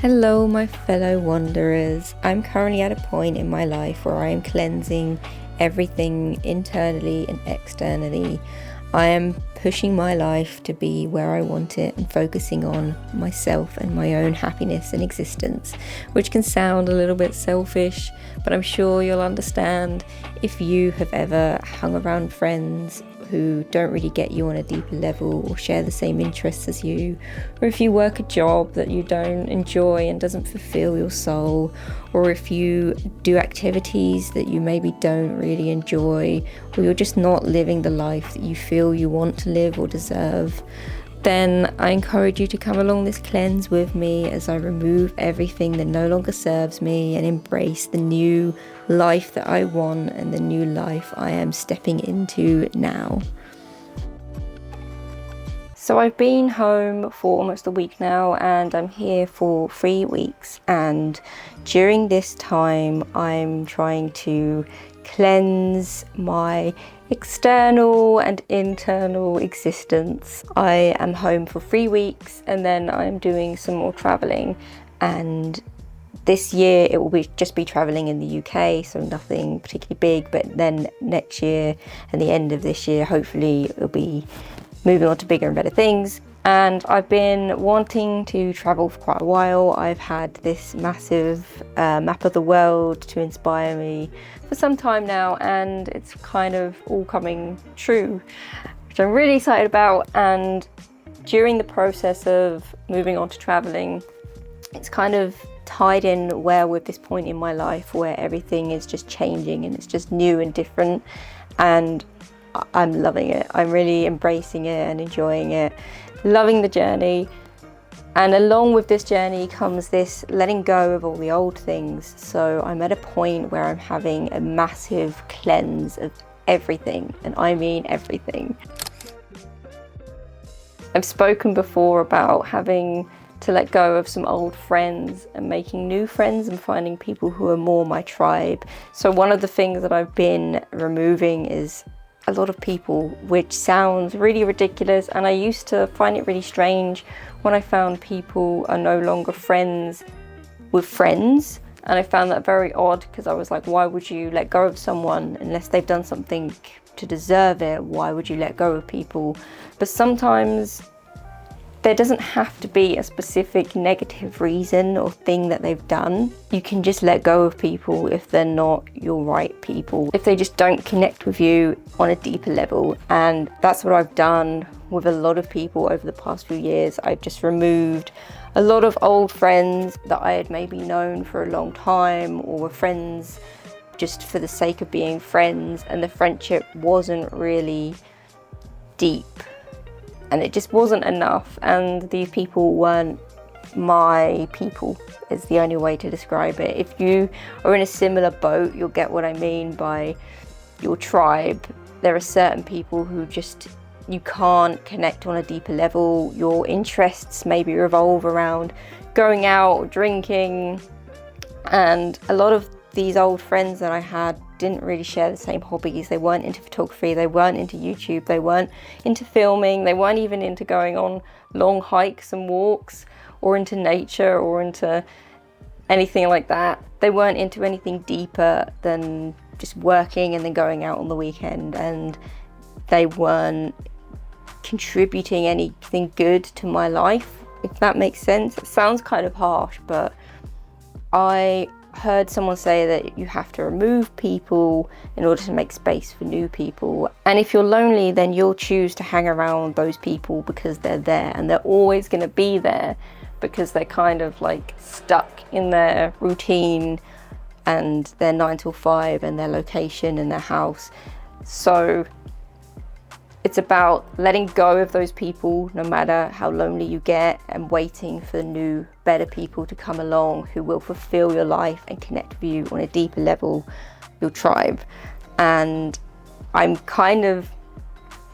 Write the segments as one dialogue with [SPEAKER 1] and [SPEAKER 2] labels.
[SPEAKER 1] Hello, my fellow wanderers. I'm currently at a point in my life where I am cleansing everything internally and externally. I am pushing my life to be where I want it and focusing on myself and my own happiness and existence, which can sound a little bit selfish, but I'm sure you'll understand if you have ever hung around friends who don't really get you on a deeper level or share the same interests as you, or if you work a job that you don't enjoy and doesn't fulfill your soul, or if you do activities that you maybe don't really enjoy, or you're just not living the life that you feel you want to live or deserve, then I encourage you to come along this cleanse with me as I remove everything that no longer serves me and embrace the new life that I want and the new life I am stepping into now. So I've been home for almost a week now and I'm here for 3 weeks, and during this time I'm trying to cleanse my external and internal existence. I am home for 3 weeks and then I'm doing some more traveling, and this year it will just be traveling in the UK, so nothing particularly big, but then next year and the end of this year hopefully it'll be moving on to bigger and better things. And I've been wanting to travel for quite a while. I've had this massive map of the world to inspire me for some time now, and it's kind of all coming true, which I'm really excited about. And during the process of moving on to traveling, it's kind of tied in well with this point in my life where everything is just changing and it's just new and different, and I'm loving it. I'm really embracing it and enjoying it, loving the journey. And along with this journey comes this letting go of all the old things. So I'm at a point where I'm having a massive cleanse of everything, and I mean everything. I've spoken before about having to let go of some old friends and making new friends and finding people who are more my tribe. So one of the things that I've been removing is a lot of people, which sounds really ridiculous, and I used to find it really strange when I found people are no longer friends with friends, and I found that very odd because I was like, why would you let go of someone unless they've done something to deserve it? Why would you let go of people? But sometimes there doesn't have to be a specific negative reason or thing that they've done. You can just let go of people if they're not your right people, if they just don't connect with you on a deeper level. And that's what I've done with a lot of people over the past few years. I've just removed a lot of old friends that I had maybe known for a long time, or were friends just for the sake of being friends, and the friendship wasn't really deep. And it just wasn't enough, and these people weren't my people, is the only way to describe it. If you are in a similar boat, you'll get what I mean by your tribe. There are certain people who just, you can't connect on a deeper level. Your interests maybe revolve around going out, drinking, and a lot of these old friends that I had didn't really share the same hobbies. They weren't into photography, they weren't into YouTube, they weren't into filming, they weren't even into going on long hikes and walks, or into nature, or into anything like that. They weren't into anything deeper than just working and then going out on the weekend, and they weren't contributing anything good to my life, if that makes sense. It sounds kind of harsh, but I heard someone say that you have to remove people in order to make space for new people. And if you're lonely, then you'll choose to hang around those people because they're there, and they're always going to be there because they're kind of like stuck in their routine and their 9 till 5 and their location and their house. So it's about letting go of those people, no matter how lonely you get, and waiting for new, better people to come along who will fulfill your life and connect with you on a deeper level, your tribe. And I'm kind of,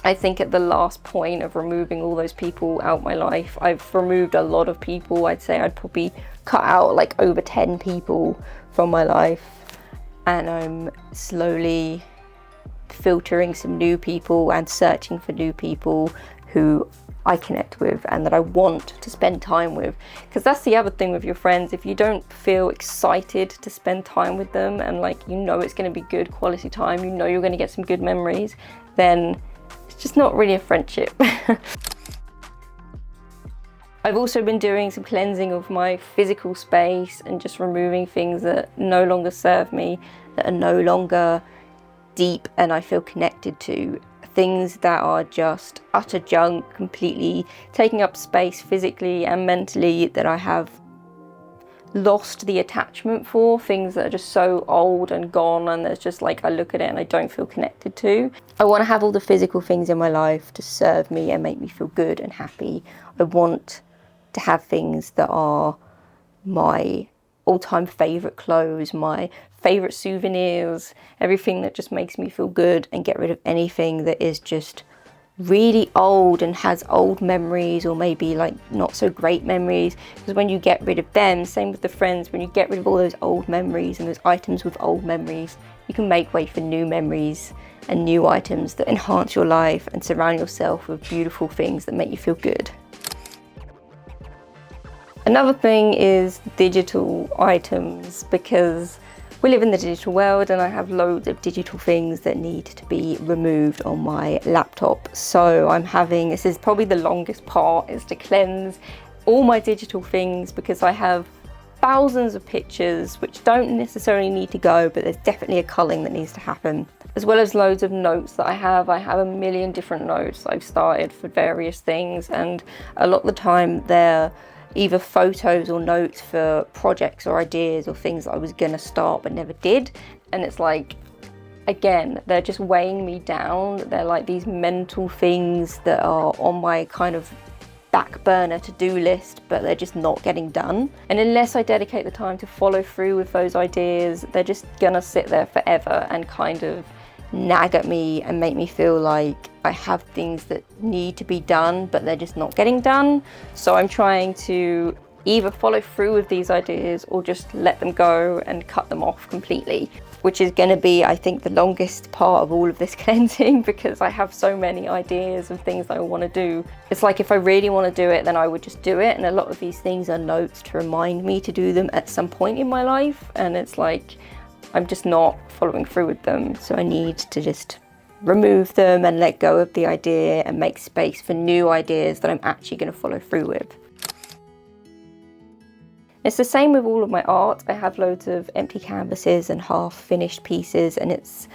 [SPEAKER 1] I think, at the last point of removing all those people out my life. I've removed a lot of people. I'd say I'd probably cut out like over 10 people from my life, and I'm slowly filtering some new people and searching for new people who I connect with and that I want to spend time with. Because that's the other thing with your friends, if you don't feel excited to spend time with them and like you know it's going to be good quality time, you know you're going to get some good memories, then it's just not really a friendship. I've also been doing some cleansing of my physical space and just removing things that no longer serve me, that are no longer deep and I feel connected to. Things that are just utter junk, completely taking up space physically and mentally, that I have lost the attachment for, things that are just so old and gone, and there's just like, I look at it and I don't feel connected to. I want to have all the physical things in my life to serve me and make me feel good and happy. I want to have things that are my all-time favorite clothes, my favorite souvenirs, everything that just makes me feel good, and get rid of anything that is just really old and has old memories, or maybe like not so great memories. Because when you get rid of them, same with the friends, when you get rid of all those old memories and those items with old memories, you can make way for new memories and new items that enhance your life, and surround yourself with beautiful things that make you feel good. Another thing is digital items, because we live in the digital world and I have loads of digital things that need to be removed on my laptop. So I'm having, this is probably the longest part, is to cleanse all my digital things, because I have thousands of pictures which don't necessarily need to go, but there's definitely a culling that needs to happen. As well as loads of notes that I have a million different notes I've started for various things, and a lot of the time they're either photos or notes for projects or ideas or things that I was gonna start but never did. And it's like, again, they're just weighing me down. They're like these mental things that are on my kind of back burner to-do list, but they're just not getting done. And unless I dedicate the time to follow through with those ideas, they're just gonna sit there forever and kind of nag at me and make me feel like I have things that need to be done, but they're just not getting done. So I'm trying to either follow through with these ideas or just let them go and cut them off completely, which is going to be, I think, the longest part of all of this cleansing, because I have so many ideas of things that I want to do. It's like, if I really want to do it, then I would just do it. And a lot of these things are notes to remind me to do them at some point in my life. And it's like, I'm just not following through with them. So I need to just remove them and let go of the idea and make space for new ideas that I'm actually going to follow through with. It's the same with all of my art. I have loads of empty canvases and half finished pieces, and it's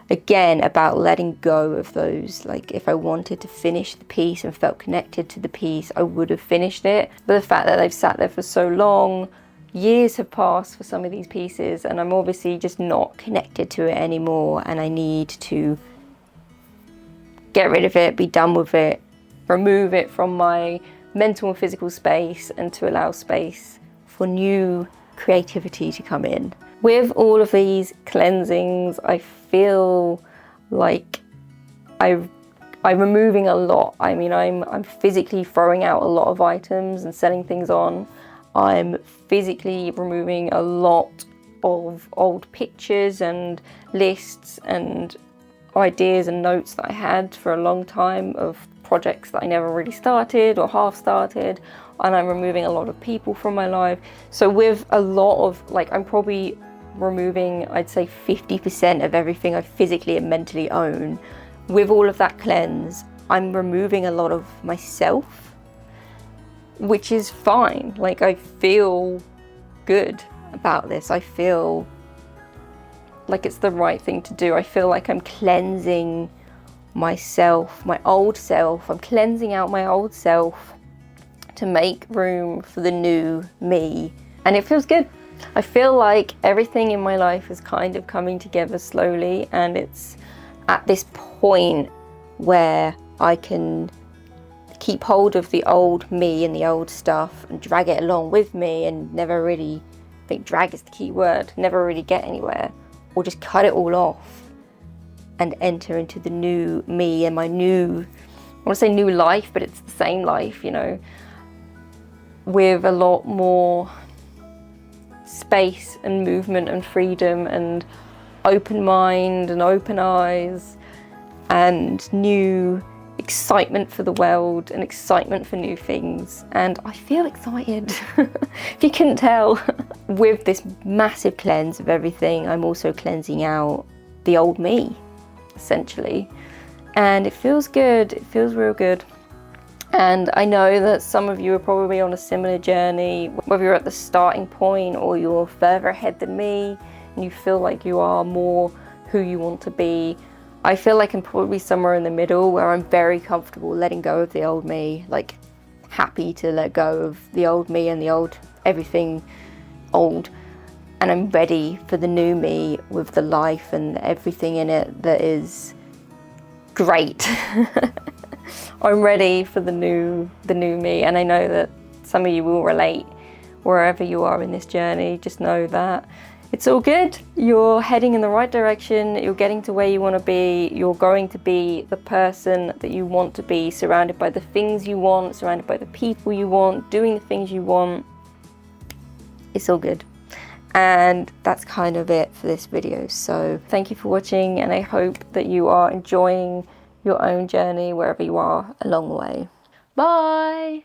[SPEAKER 1] again about letting go of those. Like, if I wanted to finish the piece and felt connected to the piece, I would have finished it. But the fact that they've sat there for so long, years have passed for some of these pieces, and I'm obviously just not connected to it anymore, and I need to get rid of it, be done with it, remove it from my mental and physical space, and to allow space for new creativity to come in. With all of these cleansings, I feel like I'm removing a lot. I mean, I'm physically throwing out a lot of items and selling things on. I'm physically removing a lot of old pictures and lists and ideas and notes that I had for a long time of projects that I never really started or half started. And I'm removing a lot of people from my life. So with a lot of, like, I'm probably removing, I'd say 50% of everything I physically and mentally own. With all of that cleanse, I'm removing a lot of myself, which is fine. Like, I feel good about this. I feel like it's the right thing to do. I feel like I'm cleansing myself, my old self. I'm cleansing out my old self to make room for the new me, and it feels good. I feel like everything in my life is kind of coming together slowly, and it's at this point where I can keep hold of the old me and the old stuff and drag it along with me, and never really, I think drag is the key word, never really get anywhere, or just cut it all off and enter into the new me and my new, I want to say new life, but it's the same life, you know, with a lot more space and movement and freedom and open mind and open eyes and new excitement for the world and excitement for new things, and I feel excited. If you couldn't tell. With this massive cleanse of everything, I'm also cleansing out the old me, essentially, and it feels good. It feels real good. And I know that some of you are probably on a similar journey, whether you're at the starting point or you're further ahead than me and you feel like you are more who you want to be. I feel like I'm probably somewhere in the middle where I'm very comfortable letting go of the old me, like happy to let go of the old me and the old everything old, and I'm ready for the new me with the life and everything in it that is great. I'm ready for the new me, and I know that some of you will relate wherever you are in this journey. Just know that it's all good. You're heading in the right direction. You're getting to where you want to be. You're going to be the person that you want to be, surrounded by the things you want, surrounded by the people you want, doing the things you want. It's all good. And that's kind of it for this video. So thank you for watching, and I hope that you are enjoying your own journey wherever you are along the way. Bye!